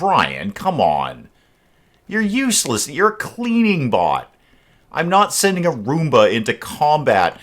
Brian, come on. You're useless. You're a cleaning bot. I'm not sending a Roomba into combat.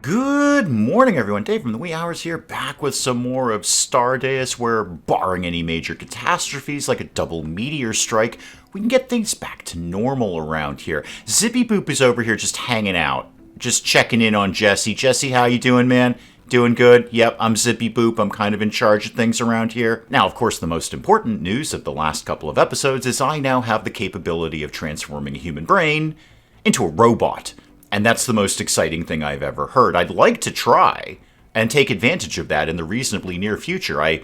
Good morning, everyone. Dave from the wee hours here, back with some more of Stardeus, where, barring any major catastrophes like a double meteor strike, we can get things back to normal around here. Zippy Boop is over here just hanging out, just checking in on Jesse. Jesse, how you doing, man? Doing good? Yep, I'm Zippy Boop. I'm kind of in charge of things around here. Now, of course, the most important news of the last couple of episodes is I now have the capability of transforming a human brain into a robot. And that's the most exciting thing I've ever heard. I'd like to try and take advantage of that in the reasonably near future. I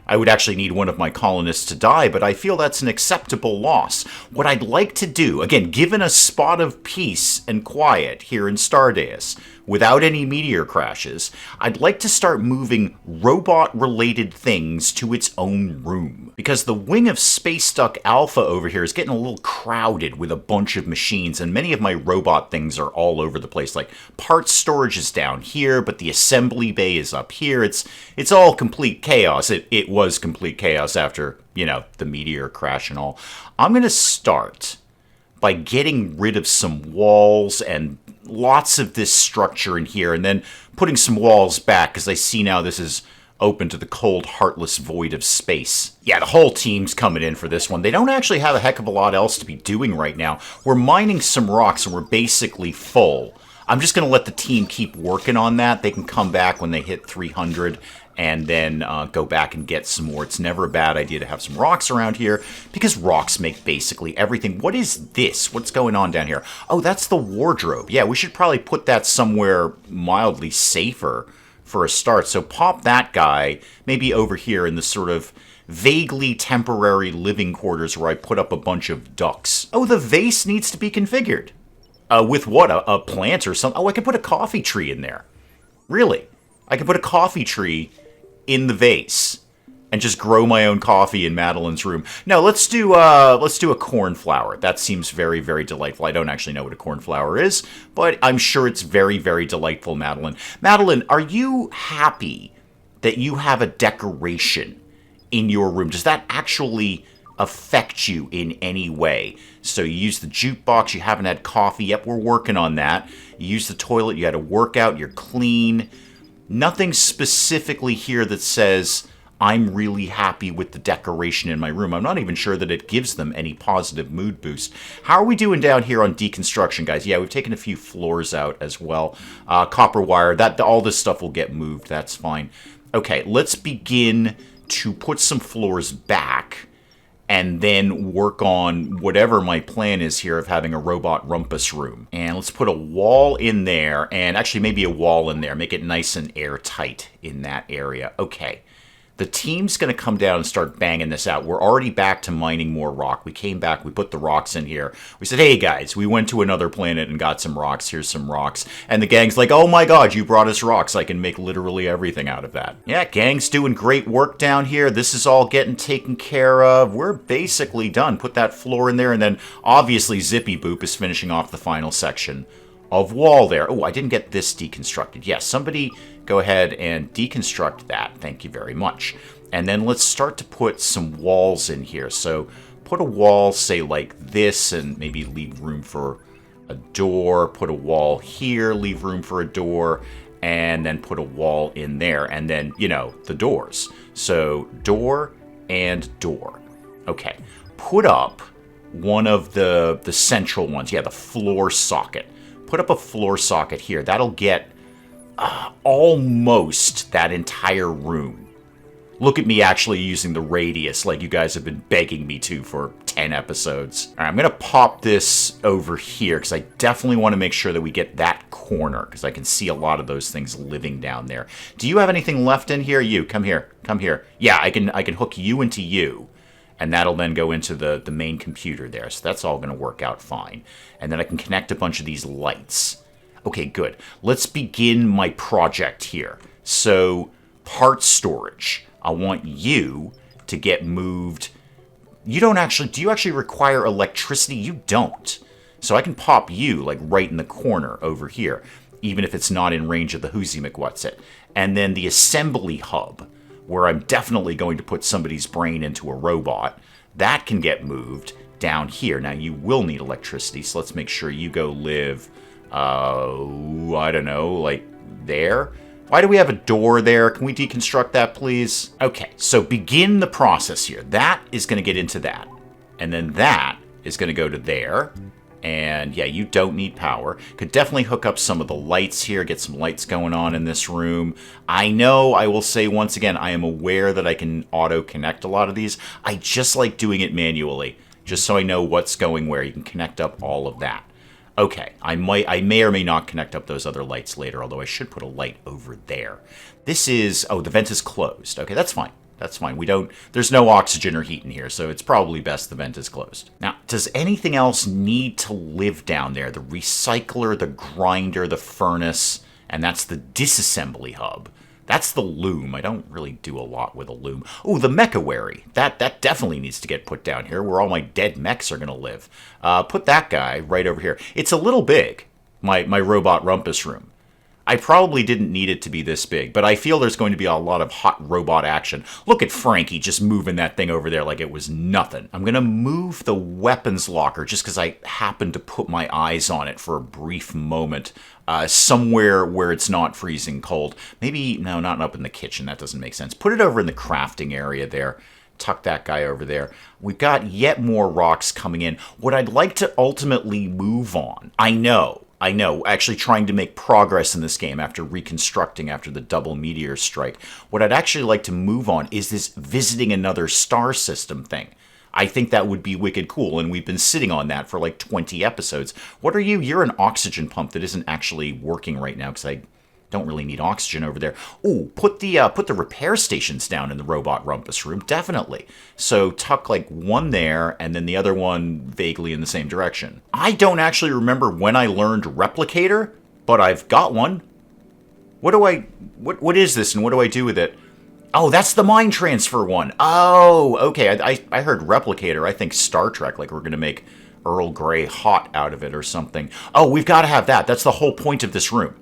would actually need one of my colonists to die, but I feel that's an acceptable loss. What I'd like to do, again, given a spot of peace and quiet here in Stardeus, without any meteor crashes, I'd like to start moving robot-related things to its own room. Because the wing of Space Duck Alpha over here is getting a little crowded with a bunch of machines, and many of my robot things are all over the place. Like, parts storage is down here, but the assembly bay is up here. It's all complete chaos. It was complete chaos after, you know, the meteor crash and all. I'm going to start by getting rid of some walls and lots of this structure in here, and then putting some walls back, because I see now this is open to the cold, heartless void of space. Yeah, the whole team's coming in for this one. They don't actually have a heck of a lot else to be doing right now. We're mining some rocks, and we're basically full. I'm just going to let the team keep working on that. They can come back when they hit 300 and then go back and get some more. It's never a bad idea to have some rocks around here, because rocks make basically everything. What is this? What's going on down here? Oh, that's the wardrobe. Yeah, we should probably put that somewhere mildly safer for a start. So pop that guy maybe over here in the sort of vaguely temporary living quarters where I put up a bunch of ducks. Oh, the vase needs to be configured. With what? A plant or something? Oh, I can put a coffee tree in there. Really? I can put a coffee tree in the vase and just grow my own coffee in Madeline's room. No, let's do a cornflower. That seems very, very delightful. I don't actually know what a cornflower is, but I'm sure it's very, very delightful, Madeline. Madeline, are you happy that you have a decoration in your room? Does that actually affect you in any way? So you use the jukebox, you haven't had coffee. Yep, we're working on that. You use the toilet, you had a workout, you're clean. Nothing specifically here that says I'm really happy with the decoration in my room. I'm not even sure that it gives them any positive mood boost. How are we doing down here on deconstruction, guys? Yeah, we've taken a few floors out as well. Copper wire, all this stuff will get moved. That's fine. Okay, let's begin to put some floors back and then work on whatever my plan is here of having a robot rumpus room. And let's put a wall in there, and actually maybe a wall in there. Make it nice and airtight in that area. Okay. The team's going to come down and start banging this out. We're already back to mining more rock. We came back, we put the rocks in here. We said, hey guys, we went to another planet and got some rocks. Here's some rocks. And the gang's like, oh my god, you brought us rocks. I can make literally everything out of that. Yeah, gang's doing great work down here. This is all getting taken care of. We're basically done. Put that floor in there, and then obviously Zippy Boop is finishing off the final section of wall there. Oh, I didn't get this deconstructed. Yes, somebody go ahead and deconstruct that. Thank you very much. And then let's start to put some walls in here. So put a wall, say like this, and maybe leave room for a door. Put a wall here, leave room for a door, and then put a wall in there. And then, you know, the doors. So door and door. Okay. Put up one of the central ones. Yeah, the floor socket. Put up a floor socket here. That'll get almost that entire room. Look at me actually using the radius like you guys have been begging me to for 10 episodes. All right, I'm going to pop this over here because I definitely want to make sure that we get that corner, because I can see a lot of those things living down there. Do you have anything left in here? You, come here. Come here. Yeah, I can hook you into you. And that'll then go into the main computer there. So that's all going to work out fine. And then I can connect a bunch of these lights. Okay, good. Let's begin my project here. So, part storage. I want you to get moved. Do you actually require electricity? You don't. So I can pop you, like, right in the corner over here, even if it's not in range of the Whoozy McWhatsit. And then the assembly hub, where I'm definitely going to put somebody's brain into a robot. That can get moved down here. Now, you will need electricity, so let's make sure you go live, I don't know, like there? Why do we have a door there? Can we deconstruct that, please? Okay, so begin the process here. That is going to get into that. And then that is going to go to there. And yeah, you don't need power. Could definitely hook up some of the lights here, get some lights going on in this room. I know, I will say once again, I am aware that I can auto-connect a lot of these. I just like doing it manually, just so I know what's going where. You can connect up all of that. Okay, I may or may not connect up those other lights later, although I should put a light over there. This is, oh, the vent is closed. Okay, that's fine. That's fine. There's no oxygen or heat in here, so it's probably best the vent is closed. Now, does anything else need to live down there? The recycler, the grinder, the furnace, and that's the disassembly hub. That's the loom. I don't really do a lot with a loom. Oh, the mechawary. That definitely needs to get put down here where all my dead mechs are going to live. Put that guy right over here. It's a little big, my robot rumpus room. I probably didn't need it to be this big, but I feel there's going to be a lot of hot robot action. Look at Frankie just moving that thing over there like it was nothing. I'm going to move the weapons locker just because I happened to put my eyes on it for a brief moment. Somewhere where it's not freezing cold. Maybe, no, not up in the kitchen. That doesn't make sense. Put it over in the crafting area there. Tuck that guy over there. We've got yet more rocks coming in. What I'd like to ultimately move on, I know, actually trying to make progress in this game after reconstructing after the double meteor strike. What I'd actually like to move on is this visiting another star system thing. I think that would be wicked cool, and we've been sitting on that for like 20 episodes. What are you? You're an oxygen pump that isn't actually working right now because I don't really need oxygen over there. Ooh, put the repair stations down in the robot rumpus room, definitely. So tuck like one there, and then the other one vaguely in the same direction. I don't actually remember when I learned replicator, but I've got one. What is this, and what do I do with it? Oh, that's the mind transfer one. Oh, okay. I heard replicator. I think Star Trek, like we're going to make Earl Grey hot out of it or something. Oh, we've got to have that. That's the whole point of this room.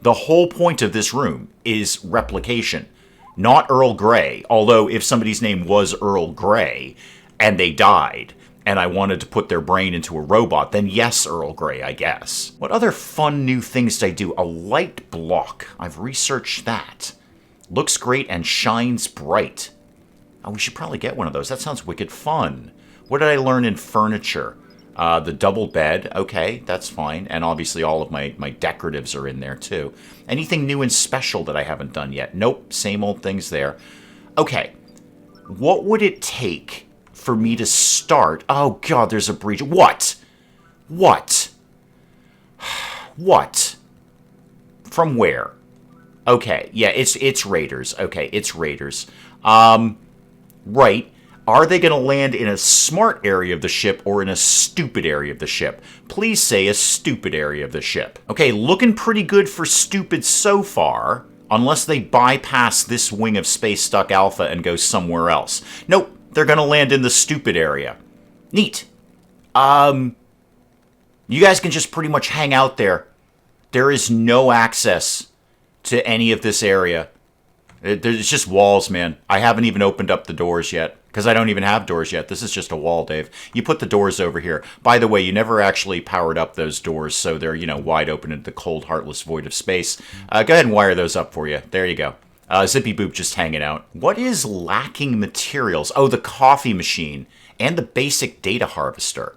The whole point of this room is replication, not Earl Grey. Although if somebody's name was Earl Grey and they died and I wanted to put their brain into a robot, then yes, Earl Grey, I guess. What other fun new things did I do? A light block. I've researched that. Looks great and shines bright. Oh, we should probably get one of those. That sounds wicked fun. What did I learn in furniture? The double bed. Okay, that's fine. And obviously all of my decoratives are in there too. Anything new and special that I haven't done yet? Nope, same old things there. Okay, what would it take for me to start? Oh god, there's a breach. What? What? What? From where? Okay, yeah, it's raiders. Okay, it's raiders. Right. Are they going to land in a smart area of the ship or in a stupid area of the ship? Please say a stupid area of the ship. Okay, looking pretty good for stupid so far, unless they bypass this wing of Space Stuck Alpha and go somewhere else. Nope, they're going to land in the stupid area. Neat. You guys can just pretty much hang out there. There is no access to any of this area. There's just walls, man. I haven't even opened up the doors yet, because I don't even have doors yet. This is just a wall, Dave. You put the doors over here. By the way, you never actually powered up those doors, so they're, wide open into the cold, heartless void of space. Go ahead and wire those up for you. There you go. Zippy Boop just hanging out. What is lacking materials? Oh, the coffee machine and the basic data harvester.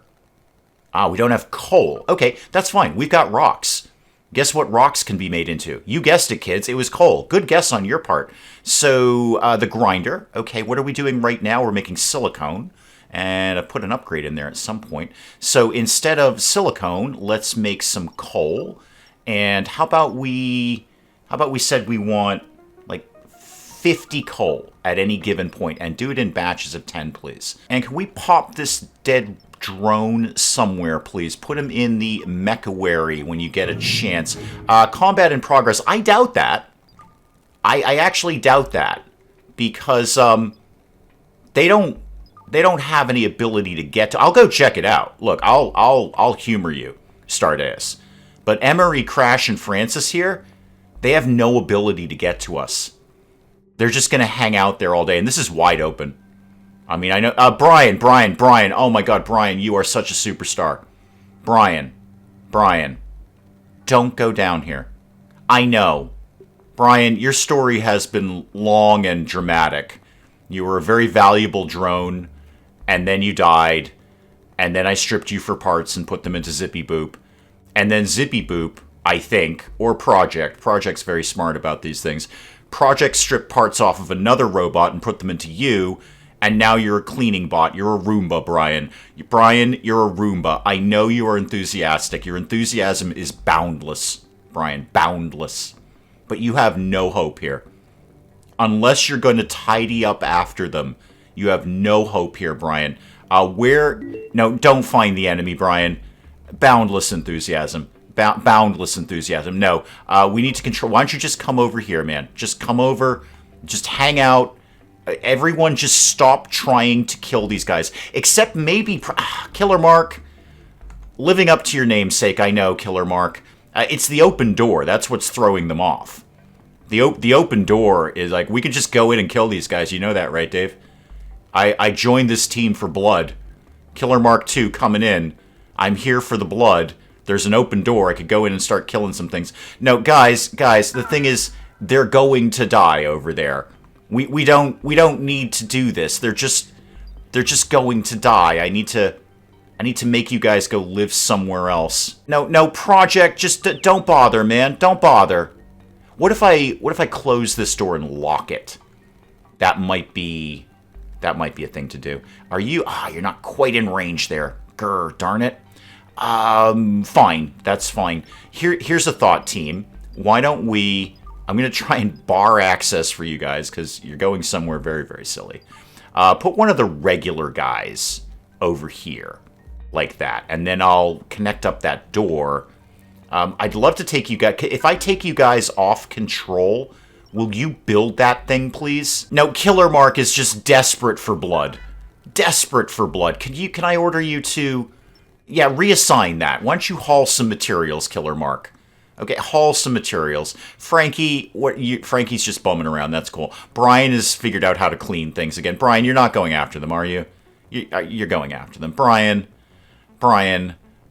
We don't have coal. Okay, that's fine. We've got rocks. Guess what rocks can be made into? You guessed it, kids. It was coal. Good guess on your part. So, the grinder. Okay, what are we doing right now? We're making silicone. And I put an upgrade in there at some point. So, instead of silicone, let's make some coal. And how about we said we want, 50 coal at any given point. And do it in batches of 10, please. And can we pop this dead drone somewhere, please? Put him in the mechawary when you get a chance. Combat in progress. I doubt that. I actually doubt that because they don't have any ability to get to. I'll go check it out. Look, I'll humor you, Stardeus. But Emery, Crash, and Francis here, they have no ability to get to us. They're just going to hang out there all day, and this is wide open. I mean, I know... Brian. Oh my god, Brian, you are such a superstar. Brian. Don't go down here. I know. Brian, your story has been long and dramatic. You were a very valuable drone, and then you died, and then I stripped you for parts and put them into Zippy Boop. And then Zippy Boop, I think, or Project's very smart about these things, Project stripped parts off of another robot and put them into you, and now you're a cleaning bot. You're a Roomba, Brian. Brian, you're a Roomba. I know you are enthusiastic. Your enthusiasm is boundless, Brian, boundless. But you have no hope here. Unless you're going to tidy up after them, you have no hope here, Brian. No, don't find the enemy, Brian. Boundless enthusiasm. Boundless enthusiasm. No, we need to control. Why don't you just come over here, man? Just come over. Just hang out. Everyone just stop trying to kill these guys. Except maybe... Killer Mark. Living up to your namesake, I know, Killer Mark. It's the open door. That's what's throwing them off. The open door is like, we can just go in and kill these guys. You know that, right, Dave? I joined this team for blood. Killer Mark 2 coming in. I'm here for the blood. There's an open door. I could go in and start killing some things. No, guys, the thing is, they're going to die over there. We don't need to do this. They're just going to die. I need to make you guys go live somewhere else. No, Project, just don't bother, man. Don't bother. What if I close this door and lock it? That might be a thing to do. Are you? You're not quite in range there. Grr, darn it. Fine. That's fine. Here's a thought, team. Why don't we... I'm going to try and bar access for you guys, because you're going somewhere very, very silly. Put one of the regular guys over here, like that. And then I'll connect up that door. I'd love to take you guys... If I take you guys off control, will you build that thing, please? No, Killer Mark is just desperate for blood. Desperate for blood. Can I order you to... Yeah, reassign that. Why don't you haul some materials, Killer Mark? Okay, haul some materials. Frankie's just bumming around. That's cool. Brian has figured out how to clean things again. Brian, you're not going after them, are you? You're going after them. Brian,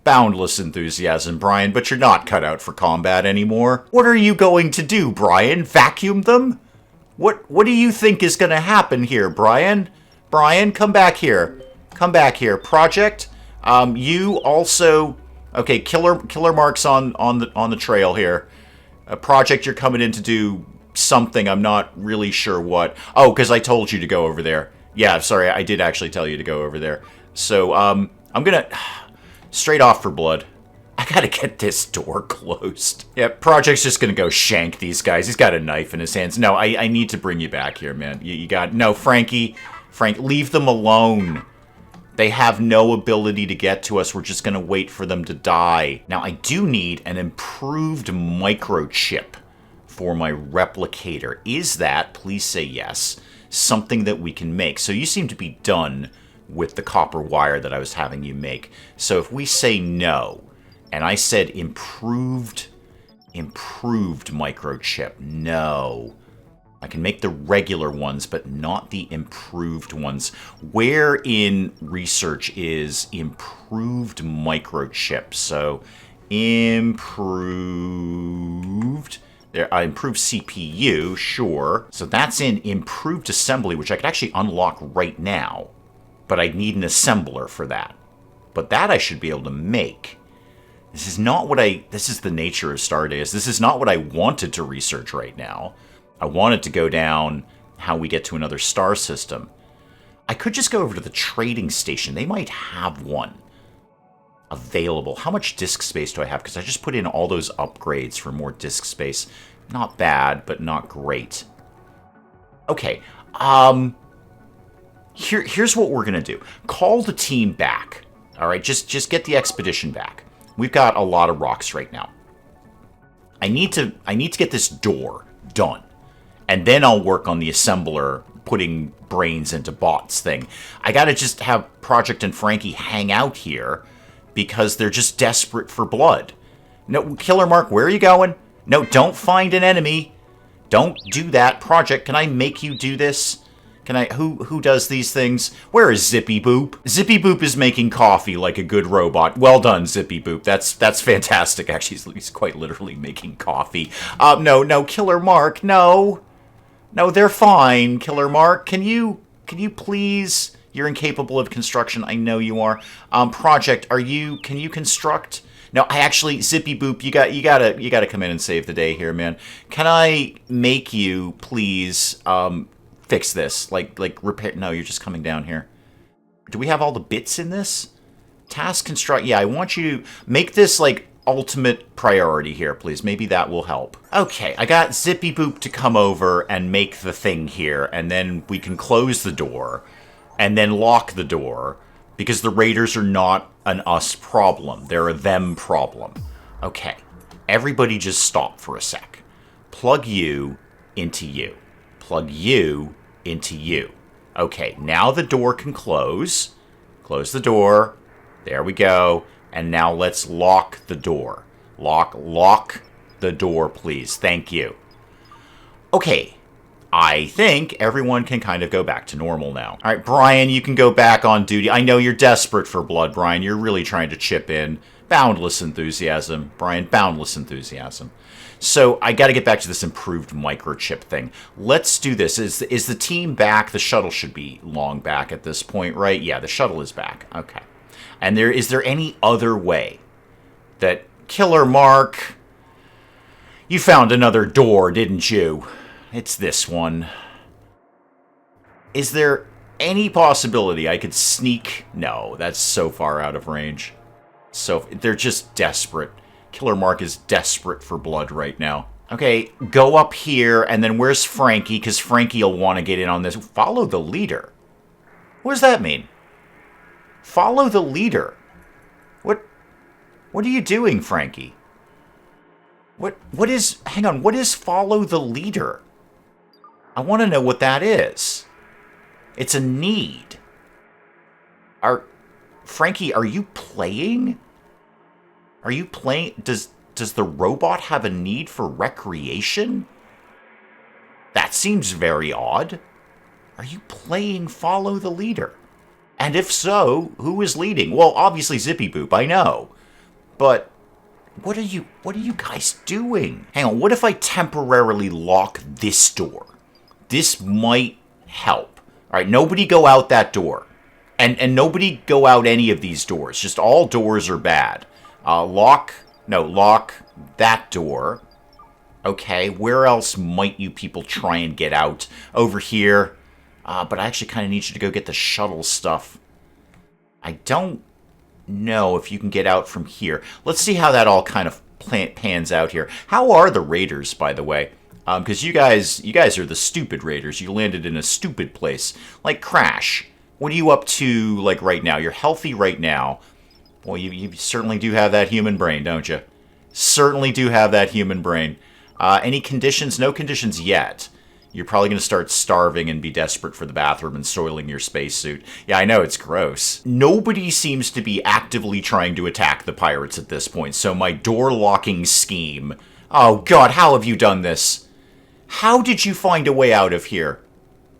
boundless enthusiasm, Brian, but you're not cut out for combat anymore. What are you going to do, Brian? Vacuum them? What do you think is going to happen here, Brian? Brian, come back here. Come back here. Project, you also... Okay, Killer Mark's on the trail here. Project, you're coming in to do something. I'm not really sure what. Oh, because I told you to go over there. Yeah, sorry, I did actually tell you to go over there. So, I'm gonna... Straight off for blood. I gotta get this door closed. Yeah, Project's just gonna go shank these guys. He's got a knife in his hands. No, I need to bring you back here, man. You got... No, Frank, leave them alone. They have no ability to get to us. We're just going to wait for them to die. Now, I do need an improved microchip for my replicator. Is that, please say yes, something that we can make? So you seem to be done with the copper wire that I was having you make. So if we say no, and I said improved microchip, no. I can make the regular ones, but not the improved ones. Where in research is improved microchip? So, improved... improved CPU, sure. So that's in improved assembly, which I could actually unlock right now. But I'd need an assembler for that. But that I should be able to make. This is not what this is the nature of Stardeus. This is not what I wanted to research right now. I wanted to go down how we get to another star system. I could just go over to the trading station. They might have one available. How much disk space do I have? Because I just put in all those upgrades for more disk space. Not bad, but not great. Okay. Here's what we're going to do. Call the team back. All right, just get the expedition back. We've got a lot of rocks right now. I need to get this door done. And then I'll work on the assembler putting brains into bots thing. I gotta just have Project and Frankie hang out here because they're just desperate for blood. No, Killer Mark, where are you going? No, don't find an enemy. Don't do that. Project, can I make you do this? Can I, who does these things? Where is Zippy Boop? Zippy Boop is making coffee like a good robot. Well done, Zippy Boop. That's fantastic. Actually, he's quite literally making coffee. No, Killer Mark, no. No, they're fine, Killer Mark. Can you please? You're incapable of construction. I know you are. Project, can you construct? No, I actually, Zippy Boop, you gotta come in and save the day here, man. Can I make you, please, fix this? Like repair, no, you're just coming down here. Do we have all the bits in this? Task construct, yeah, I want you to make this, like, ultimate priority here, please. Maybe that will help. Okay, I got Zippy Boop to come over and make the thing here, and then we can close the door, and then lock the door, because the raiders are not an us problem. They're a them problem. Okay, everybody just stop for a sec. Plug you into you. Plug you into you. Okay, now the door can close. Close the door. There we go. And now let's lock the door. Lock the door, please. Thank you. Okay, I think everyone can kind of go back to normal now. All right, Brian, you can go back on duty. I know you're desperate for blood, Brian. You're really trying to chip in. Boundless enthusiasm, Brian. Boundless enthusiasm. So I got to get back to this improved microchip thing. Let's do this. Is the team back? The shuttle should be long back at this point, right? Yeah, the shuttle is back. Okay. And is there any other way that Killer Mark, you found another door, didn't you? It's this one. Is there any possibility I could sneak? No, that's so far out of range. So they're just desperate. Killer Mark is desperate for blood right now. Okay, go up here, and then where's Frankie? Because Frankie will want to get in on this. Follow the leader. What does that mean? Follow the leader. What are you doing, Frankie? What is, hang on, what is follow the leader? I want to know what that is. It's a need. Frankie, are you playing? Are you playing? Does the robot have a need for recreation? That seems very odd. Are you playing follow the leader? And if so, who is leading? Well, obviously Zippy Boop, I know. But what are you guys doing? Hang on, what if I temporarily lock this door? This might help. All right, nobody go out that door. And nobody go out any of these doors. Just all doors are bad. Lock that door. Okay, where else might you people try and get out? Over here. But I actually kind of need you to go get the shuttle stuff. I don't know if you can get out from here. Let's see how that all kind of pans out here. How are the raiders, by the way? Because you guys are the stupid raiders. You landed in a stupid place. Like Crash. What are you up to, like, right now? You're healthy right now. Well, you certainly do have that human brain, don't you? Certainly do have that human brain. Any conditions? No conditions yet. You're probably going to start starving and be desperate for the bathroom and soiling your spacesuit. Yeah, I know, it's gross. Nobody seems to be actively trying to attack the pirates at this point, so my door-locking scheme... Oh, God, how have you done this? How did you find a way out of here?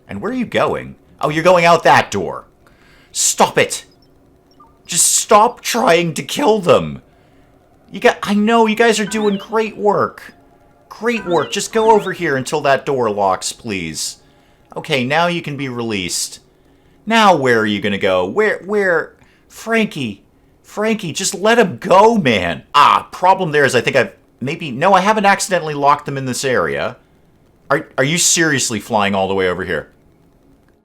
And where are you going? Oh, you're going out that door. Stop it. Just stop trying to kill them. I know, you guys are doing great work. Great work. Just go over here until that door locks, please. Okay, now you can be released. Now where are you going to go? Where? Frankie, just let him go, man. Problem there is I think I haven't accidentally locked them in this area. Are you seriously flying all the way over here?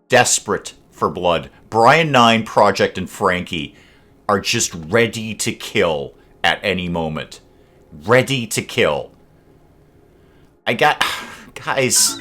Desperate for blood. Brian 9, Project, and Frankie are just ready to kill at any moment. Ready to kill. Guys.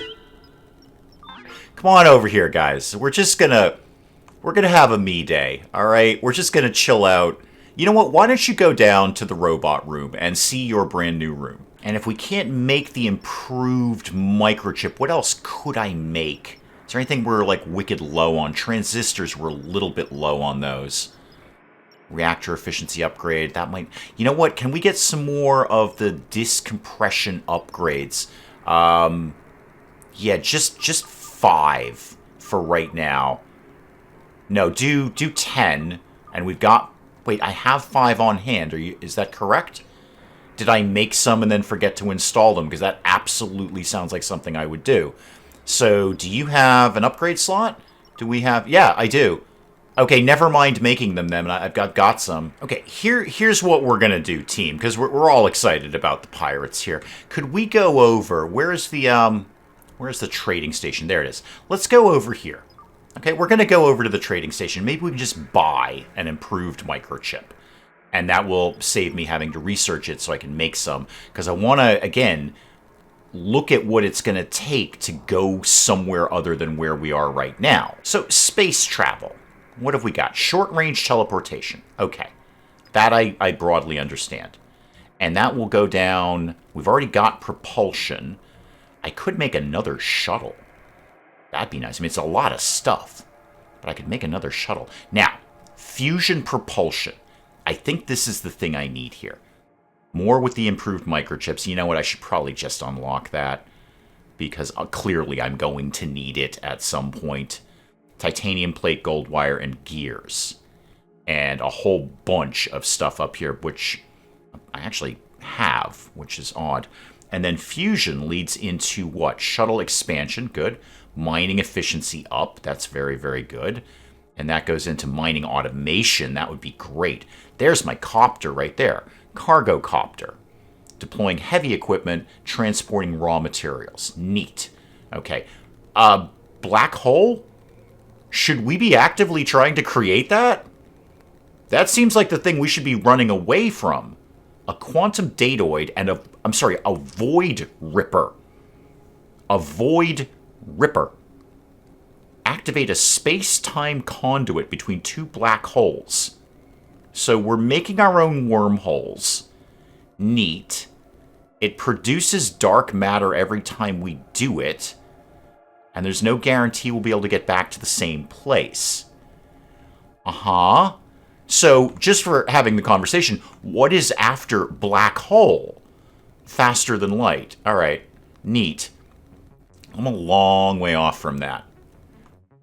Come on over here, guys. We're gonna have a me day, alright? We're just gonna chill out. You know what? Why don't you go down to the robot room and see your brand new room? And if we can't make the improved microchip, what else could I make? Is there anything we're, like, wicked low on? Transistors, we're a little bit low on those. Reactor efficiency upgrade, that might... You know what? Can we get some more of the discompression upgrades? Yeah, just 5. for right now. No, do 10, and we've got... Wait, I have 5 on hand. Is that correct? Did I make some and then forget to install them? Because that absolutely sounds like something I would do. So, do you have an upgrade slot? Do we have... Yeah, I do. Okay, never mind making them then. I've got some. Okay, here's what we're going to do, team, because we're all excited about the pirates here. Could we go over... Where's the trading station? There it is. Let's go over here. Okay, we're going to go over to the trading station. Maybe we can just buy an improved microchip. And that will save me having to research it so I can make some. Because I want to, again, look at what it's going to take to go somewhere other than where we are right now. So, space travel. What have we got? Short-range teleportation. Okay. That I broadly understand. And that will go down... We've already got propulsion. I could make another shuttle. That'd be nice. I mean, it's a lot of stuff. But I could make another shuttle. Now, fusion propulsion. I think this is the thing I need here. More with the improved microchips. You know what? I should probably just unlock that. Because clearly I'm going to need it at some point. Titanium plate, gold wire, and gears. And a whole bunch of stuff up here, which I actually have, which is odd. And then fusion leads into what? Shuttle expansion, good. Mining efficiency up, that's very, very good. And that goes into mining automation, that would be great. There's my copter right there. Cargo copter. Deploying heavy equipment, transporting raw materials. Neat. Okay. Black hole? Should we be actively trying to create that? That seems like the thing we should be running away from. A quantum datoid and a void ripper. A void ripper. Activate a space-time conduit between 2 black holes. So we're making our own wormholes. Neat. It produces dark matter every time we do it. And there's no guarantee we'll be able to get back to the same place. Uh-huh. So, just for having the conversation, what is after black hole? Faster than light. Alright. Neat. I'm a long way off from that.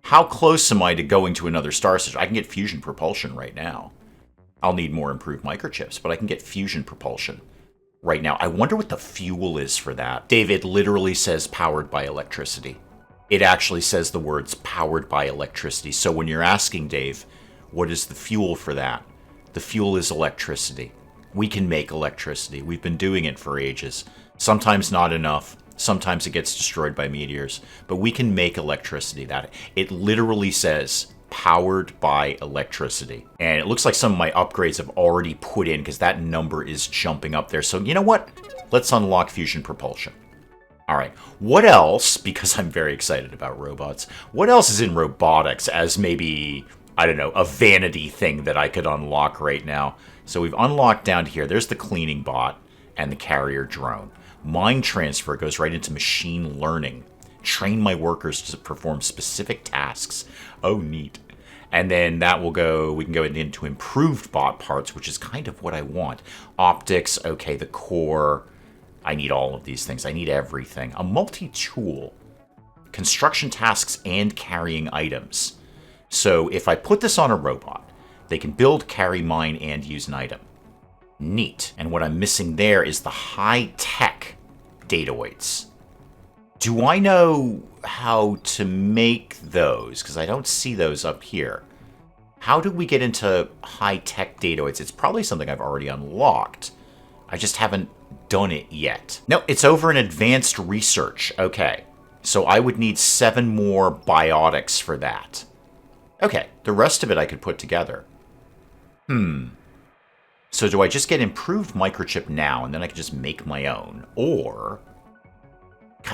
How close am I to going to another star system? I can get fusion propulsion right now. I'll need more improved microchips, but I can get fusion propulsion right now. I wonder what the fuel is for that. Dave, it literally says powered by electricity. It actually says the words powered by electricity. So when you're asking, Dave, what is the fuel for that? The fuel is electricity. We can make electricity. We've been doing it for ages. Sometimes not enough. Sometimes it gets destroyed by meteors. But we can make electricity. That it literally says powered by electricity. And it looks like some of my upgrades have already put in because that number is jumping up there. So you know what? Let's unlock fusion propulsion. All right, what else, because I'm very excited about robots, what else is in robotics as maybe, I don't know, a vanity thing that I could unlock right now? So we've unlocked down here. There's the cleaning bot and the carrier drone. Mind transfer goes right into machine learning. Train my workers to perform specific tasks. Oh, neat. And then that will go, we can go into improved bot parts, which is kind of what I want. Optics, okay, the core. I need all of these things. I need everything. A multi-tool. Construction tasks and carrying items. So if I put this on a robot, they can build, carry, mine, and use an item. Neat. And what I'm missing there is the high-tech datoids. Do I know how to make those? Because I don't see those up here. How do we get into high-tech datoids? It's probably something I've already unlocked. I just haven't done it yet. No, it's over in advanced research. Okay. So I would need 7 more biotics for that. Okay, the rest of it I could put together. So do I just get improved microchip now and then I can just make my own? Or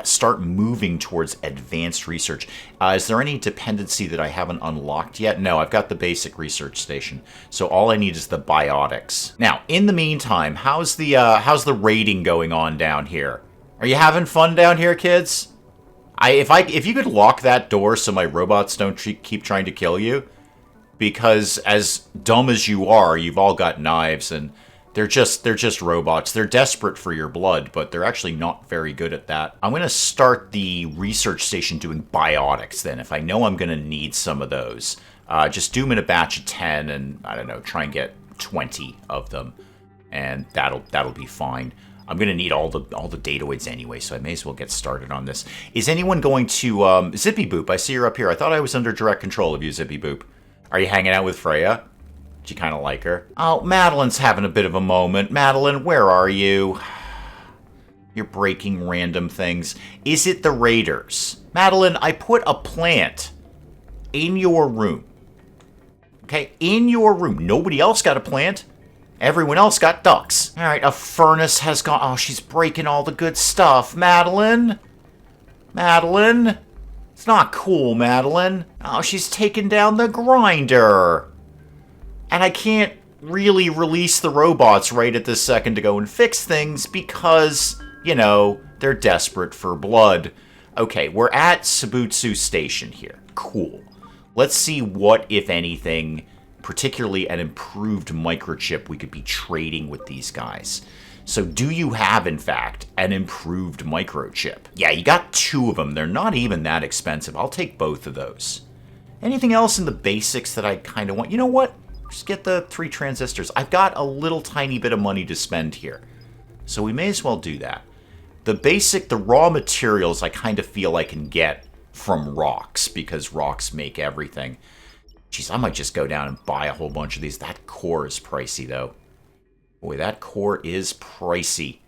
start moving towards advanced research. Is there any dependency that I haven't unlocked yet? No, I've got the basic research station. So all I need is the biotics. Now, in the meantime, how's the raiding going on down here? Are you having fun down here, kids? If you could lock that door so my robots don't keep trying to kill you, because as dumb as you are, you've all got knives, and They're just robots. They're desperate for your blood, but they're actually not very good at that. I'm going to start the research station doing biotics then, if I know I'm going to need some of those. Just do them in a batch of 10 and, I don't know, try and get 20 of them. And that'll be fine. I'm going to need all the dataoids anyway, so I may as well get started on this. Is anyone going to... Zippy Boop, I see you're up here. I thought I was under direct control of you, Zippy Boop. Are you hanging out with Freya? Do you kind of like her? Oh, Madeline's having a bit of a moment. Madeline, where are you? You're breaking random things. Is it the Raiders? Madeline, I put a plant in your room. Okay, in your room. Nobody else got a plant. Everyone else got ducks. All right, a furnace has gone... Oh, she's breaking all the good stuff. Madeline? Madeline? It's not cool, Madeline. Oh, she's taking down the grinder. And I can't really release the robots right at this second to go and fix things because, you know, they're desperate for blood. Okay, we're at Sabutsu Station here. Cool. Let's see what, if anything, particularly an improved microchip we could be trading with these guys. So do you have, in fact, an improved microchip? Yeah, you got 2 of them. They're not even that expensive. I'll take both of those. Anything else in the basics that I kind of want? You know what? Just get the 3 transistors. I've got a little tiny bit of money to spend here. So we may as well do that. The raw materials I kind of feel I can get from rocks, because rocks make everything. Jeez, I might just go down and buy a whole bunch of these. That core is pricey, though. Boy, that core is pricey.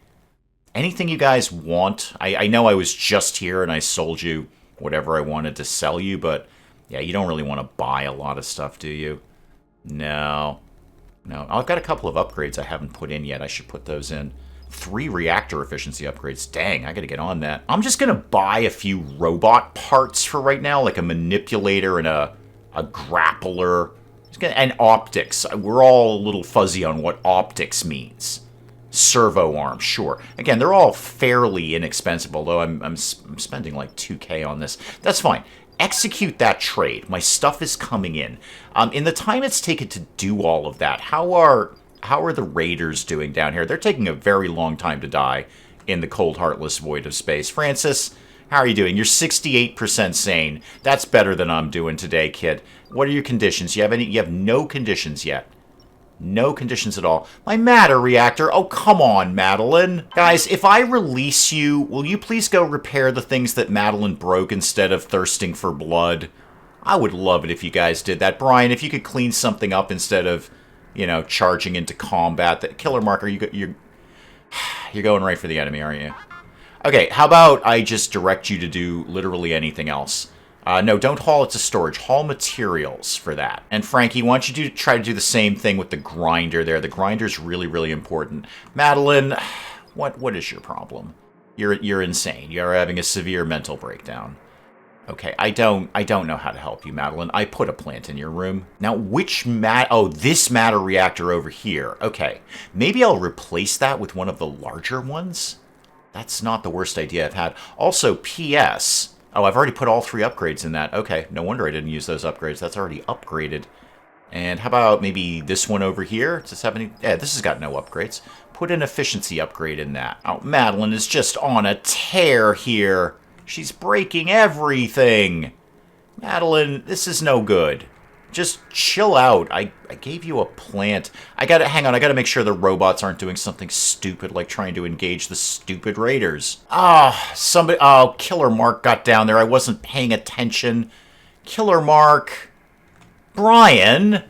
Anything you guys want? I know I was just here and I sold you whatever I wanted to sell you, but yeah, you don't really want to buy a lot of stuff, do you? No. No. I've got a couple of upgrades I haven't put in yet. I should put those in. 3 reactor efficiency upgrades. Dang, I gotta get on that. I'm just gonna buy a few robot parts for right now, like a manipulator and a grappler. And optics. We're all a little fuzzy on what optics means. Servo arm, sure. Again, they're all fairly inexpensive, although I'm spending like 2K on this. That's fine. Execute that trade. My stuff is coming in. In the time it's taken to do all of that, how are the Raiders doing down here? They're taking a very long time to die in the cold, heartless void of space. Francis, how are you doing? You're 68% sane. That's better than I'm doing today, kid. What are your conditions? You have no conditions yet. No conditions at all. My matter reactor. Oh, come on, Madeline. Guys, if I release you, will you please go repair the things that Madeline broke instead of thirsting for blood? I would love it if you guys did that. Brian, if you could clean something up instead of, you know, charging into combat. That Killer Marker, you're going right for the enemy, aren't you? Okay, how about I just direct you to do literally anything else? No, don't haul it to storage. Haul materials for that. And Frankie, why don't you try to do the same thing with the grinder there. The grinder's really, really important. Madeline, what is your problem? You're insane. You're having a severe mental breakdown. Okay, I don't know how to help you, Madeline. I put a plant in your room. Now, this matter reactor over here. Okay, maybe I'll replace that with one of the larger ones. That's not the worst idea I've had. Also, P.S. Oh, I've already put all 3 upgrades in that. Okay, no wonder I didn't use those upgrades. That's already upgraded. And how about maybe this one over here? Does this have any... Yeah, this has got no upgrades. Put an efficiency upgrade in that. Oh, Madeline is just on a tear here. She's breaking everything. Madeline, this is no good. Just chill out. I gave you a plant. Hang on, I gotta make sure the robots aren't doing something stupid like trying to engage the stupid raiders. Killer Mark got down there. I wasn't paying attention. Killer Mark. Brian,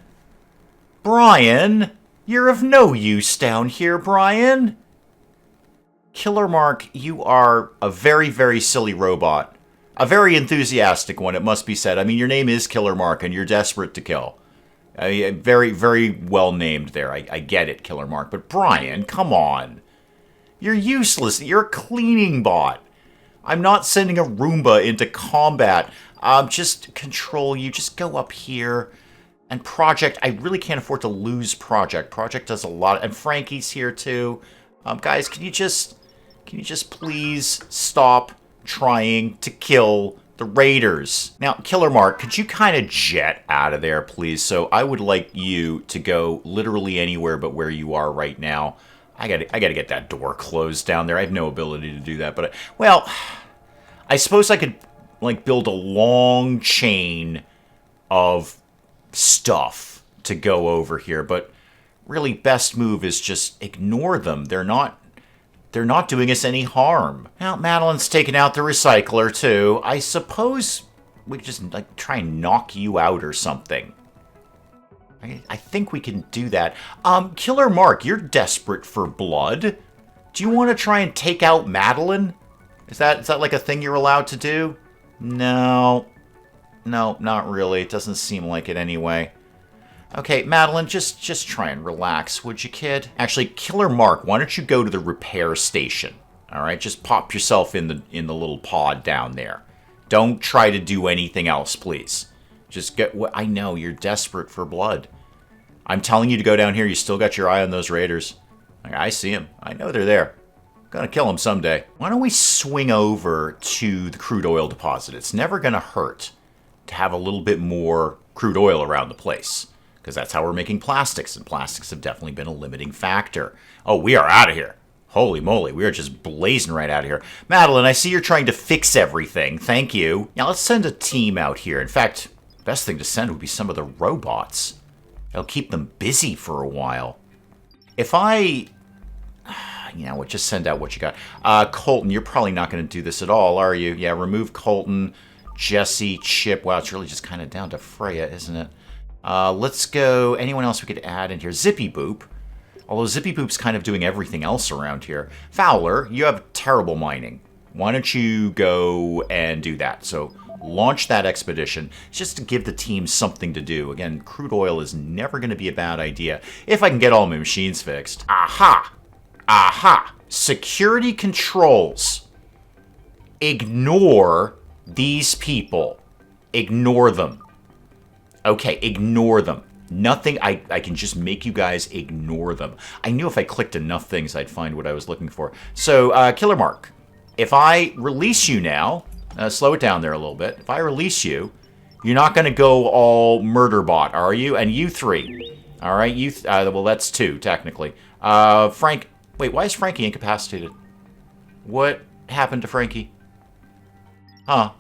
you're of no use down here, Brian. Killer Mark, you are a very, very silly robot. A very enthusiastic one, it must be said. I mean, your name is Killer Mark, and you're desperate to kill. Very, very well named there. I get it, Killer Mark. But Brian, come on. You're useless. You're a cleaning bot. I'm not sending a Roomba into combat. Just control you. Just go up here. And Project, I really can't afford to lose Project. Project does a lot. And Frankie's here, too. Guys, can you just please stop trying to kill The raiders. Now, Killer Mark, could you kind of jet out of there, please? So I would like you to go literally anywhere but where you are right now. I gotta get that door closed down there. I have no ability to do that, but well, I suppose I could like build a long chain of stuff to go over here, but really best move is just ignore them. They're not doing us any harm. Now, Madeline's taking out the recycler too. I suppose we could just like try and knock you out or something. I think we can do that. Killer Mark, you're desperate for blood. Do you want to try and take out Madeline? Is that like a thing you're allowed to do? No. No, not really. It doesn't seem like it anyway. Okay, Madeline, just try and relax, would you, kid? Actually, Killer Mark, why don't you go to the repair station? All right, just pop yourself in the little pod down there. Don't try to do anything else, please. Just get what I know, you're desperate for blood. I'm telling you to go down here. You still got your eye on those raiders. I see them. I know they're there. Gonna kill them someday. Why don't we swing over to the crude oil deposit? It's never gonna hurt to have a little bit more crude oil around the place, because that's how we're making plastics, and plastics have definitely been a limiting factor. Oh, we are out of here. Holy moly, we are just blazing right out of here. Madeline, I see you're trying to fix everything. Thank you. Now let's send a team out here. In fact, the best thing to send would be some of the robots. It'll keep them busy for a while. If I... You know what, just send out what you got. Colton, you're probably not going to do this at all, are you? Yeah, remove Colton, Jesse, Chip. Wow, it's really just kind of down to Freya, isn't it? Let's go... Anyone else we could add in here? Zippy Boop. Although Zippy Boop's kind of doing everything else around here. Fowler, you have terrible mining. Why don't you go and do that? So launch that expedition just to give the team something to do. Again, crude oil is never going to be a bad idea if I can get all my machines fixed. Aha! Aha! Security controls. Ignore these people. Ignore them. Okay, ignore them. Nothing, I can just make you guys ignore them. I knew if I clicked enough things, I'd find what I was looking for. So, Killer Mark, if I release you now, slow it down there a little bit. If I release you, you're not going to go all murder bot, are you? And you three. All right, you, well, that's two, technically. Frank, wait, why is Frankie incapacitated? What happened to Frankie? Huh.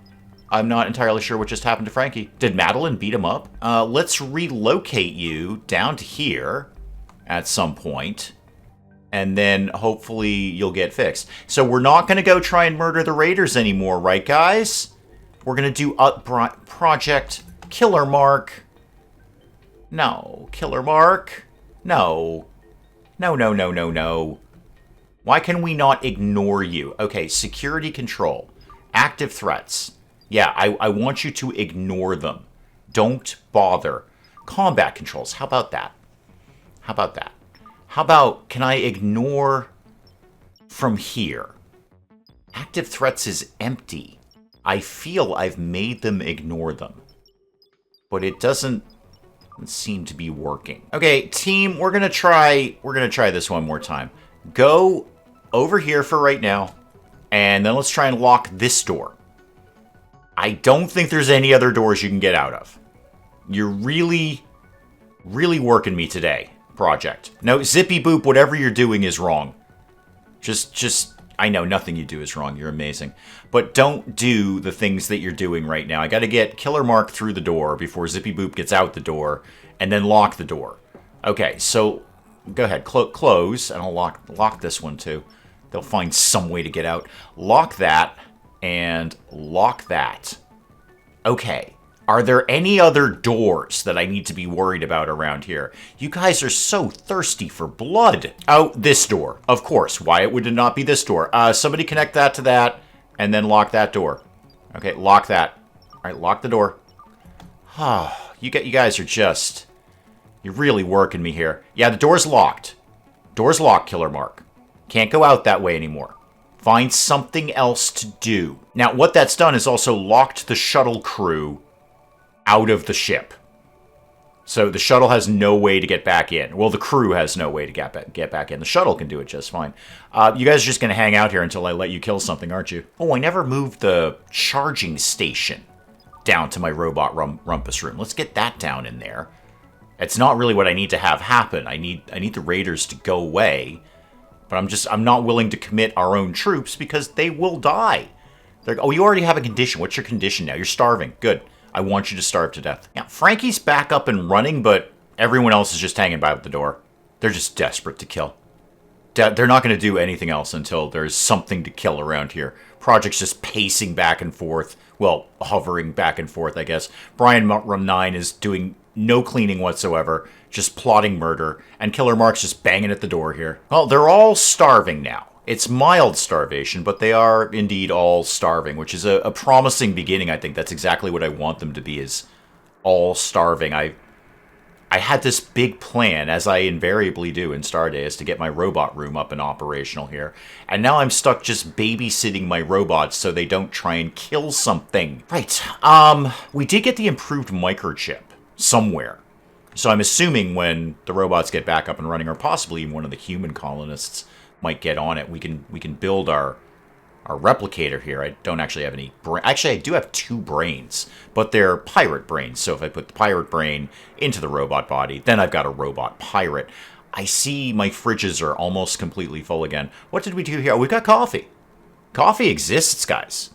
I'm not entirely sure what just happened to Frankie. Did Madeline beat him up? Let's relocate you down to here at some point, and then hopefully you'll get fixed. So we're not going to go try and murder the raiders anymore, right, guys? We're going to do Project Killer Mark. No, Killer Mark. No. No, no, no, no, no. Why can we not ignore you? Okay, security control. Active threats. Yeah, I want you to ignore them. Don't bother. Combat controls. How about that? How about that? How about, can I ignore from here? Active threats is empty. I feel I've made them ignore them. But it doesn't seem to be working. Okay, team, we're gonna try this one more time. Go over here for right now, and then let's try and lock this door. I don't think there's any other doors you can get out of. You're really, really working me today, Project. No, Zippy Boop, whatever you're doing is wrong. Just, I know nothing you do is wrong. You're amazing. But don't do the things that you're doing right now. I got to get Killer Mark through the door before Zippy Boop gets out the door, and then lock the door. Okay, so go ahead, close, and I'll lock this one too. They'll find some way to get out. Lock that. And lock that. Okay. Are there any other doors that I need to be worried about around here? You guys are so thirsty for blood. Oh, this door. Of course. Why would it not be this door? Somebody connect that to that, and then lock that door. Okay, lock that. All right, lock the door. You guys are just... You're really working me here. Yeah, the door's locked. Door's locked, Killer Mark. Can't go out that way anymore. Find something else to do. Now, what that's done is also locked the shuttle crew out of the ship. So the shuttle has no way to get back in. Well, the crew has no way to get back in. The shuttle can do it just fine. You guys are just going to hang out here until I let you kill something, aren't you? Oh, I never moved the charging station down to my robot rumpus room. Let's get that down in there. It's not really what I need to have happen. I need the raiders to go away. But I'm not willing to commit our own troops because they will die. Oh, you already have a condition. What's your condition now? You're starving. Good. I want you to starve to death. Yeah, Frankie's back up and running, but everyone else is just hanging by at the door. They're just desperate to kill. They're not going to do anything else until there's something to kill around here. Project's just pacing back and forth. Well, hovering back and forth, I guess. Brian 9 is doing no cleaning whatsoever, just plotting murder, and Killer Mark's just banging at the door here. Well, they're all starving now. It's mild starvation, but they are indeed all starving, which is a promising beginning, I think. That's exactly what I want them to be, is all starving. I had this big plan, as I invariably do in Stardeus, to get my robot room up and operational here. And now I'm stuck just babysitting my robots so they don't try and kill something. Right, we did get the improved microchip somewhere. So I'm assuming when the robots get back up and running, or possibly even one of the human colonists might get on it, we can build our replicator here. I don't actually have any brain. Actually, I do have 2 brains, but they're pirate brains. So if I put the pirate brain into the robot body, then I've got a robot pirate. I see my fridges are almost completely full again. What did we do here? Oh, we've got coffee. Coffee exists, guys.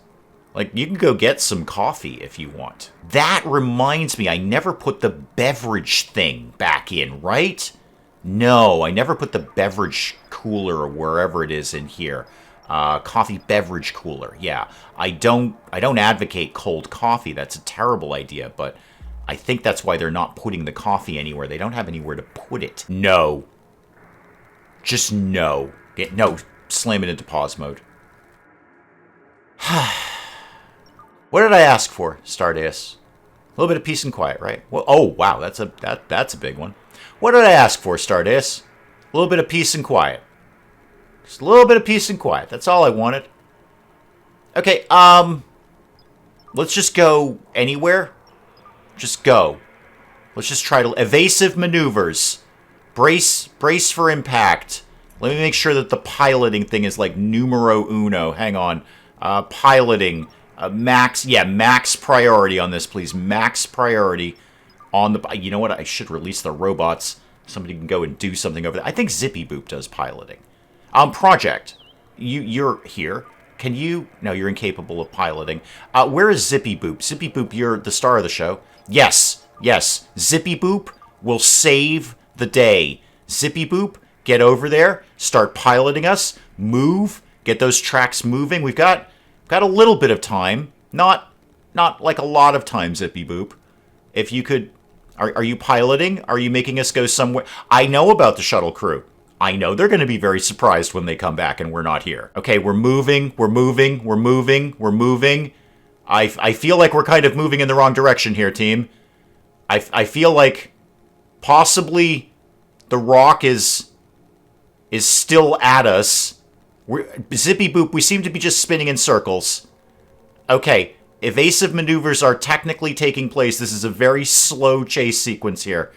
Like, you can go get some coffee if you want. That reminds me, I never put the beverage thing back in, right? No, I never put the beverage cooler or wherever it is in here. Coffee beverage cooler. Yeah, I don't advocate cold coffee. That's a terrible idea, but I think that's why they're not putting the coffee anywhere. They don't have anywhere to put it. No. Just no. No, slam it into pause mode. What did I ask for, Stardeus? A little bit of peace and quiet, right? Well, oh, wow, that's a big one. What did I ask for, Stardeus? A little bit of peace and quiet. Just a little bit of peace and quiet. That's all I wanted. Okay, let's just go anywhere. Just go. Let's just try to... Evasive maneuvers. Brace for impact. Let me make sure that the piloting thing is like numero uno. Hang on. Piloting. Max priority on this, please. Max priority on the... You know what? I should release the robots. Somebody can go and do something over there. I think Zippy Boop does piloting. Project. You're here. Can you... No, you're incapable of piloting. Where is Zippy Boop? Zippy Boop, you're the star of the show. Yes. Zippy Boop will save the day. Zippy Boop, get over there. Start piloting us. Move. Get those tracks moving. We've got a little bit of time. Not like a lot of time, Zippy Boop. If you could... Are you piloting? Are you making us go somewhere? I know about the shuttle crew. I know they're going to be very surprised when they come back and we're not here. Okay, we're moving. I feel like we're kind of moving in the wrong direction here, team. I feel like possibly the rock is still at us. Zippy Boop, we seem to be just spinning in circles. Okay, evasive maneuvers are technically taking place. This is a very slow chase sequence here.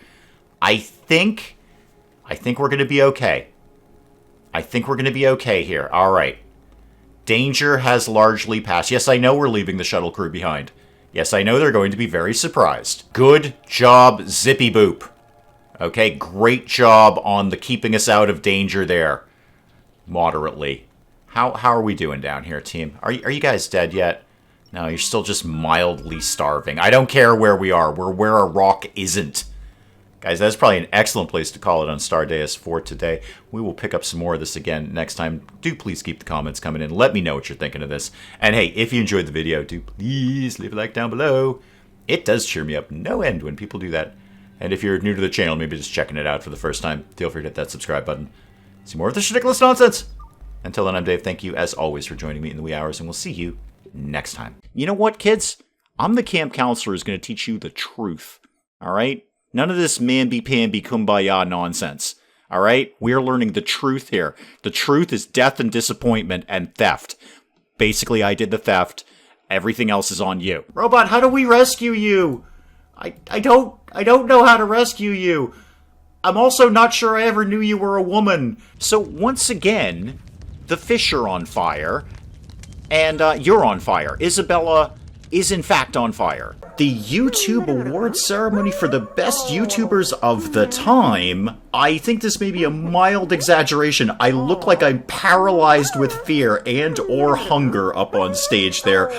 I think we're going to be okay. I think we're going to be okay here. All right. Danger has largely passed. Yes, I know we're leaving the shuttle crew behind. Yes, I know they're going to be very surprised. Good job, Zippy Boop. Okay, great job on the keeping us out of danger there. Moderately. How are we doing down here, team? Are you guys dead yet? No, you're still just mildly starving. I don't care where we are. We're where a rock isn't. Guys, that's probably an excellent place to call it on Stardeus for today. We will pick up some more of this again next time. Do please keep the comments coming in. Let me know what you're thinking of this. And hey, if you enjoyed the video, do please leave a like down below. It does cheer me up no end when people do that. And if you're new to the channel, maybe just checking it out for the first time, feel free to hit that subscribe button. See more of this ridiculous nonsense. Until then, I'm Dave. Thank you, as always, for joining me in the wee hours, and we'll see you next time. You know what, kids? I'm the camp counselor who's going to teach you the truth. All right? None of this mamby-pamby kumbaya nonsense. All right? We're learning the truth here. The truth is death and disappointment and theft. Basically, I did the theft. Everything else is on you. Robot, how do we rescue you? I don't know how to rescue you. I'm also not sure I ever knew you were a woman. So once again, the fish are on fire, and you're on fire. Isabella is in fact on fire. The YouTube award ceremony for the best YouTubers of the time. I think this may be a mild exaggeration. I look like I'm paralyzed with fear and or hunger up on stage there.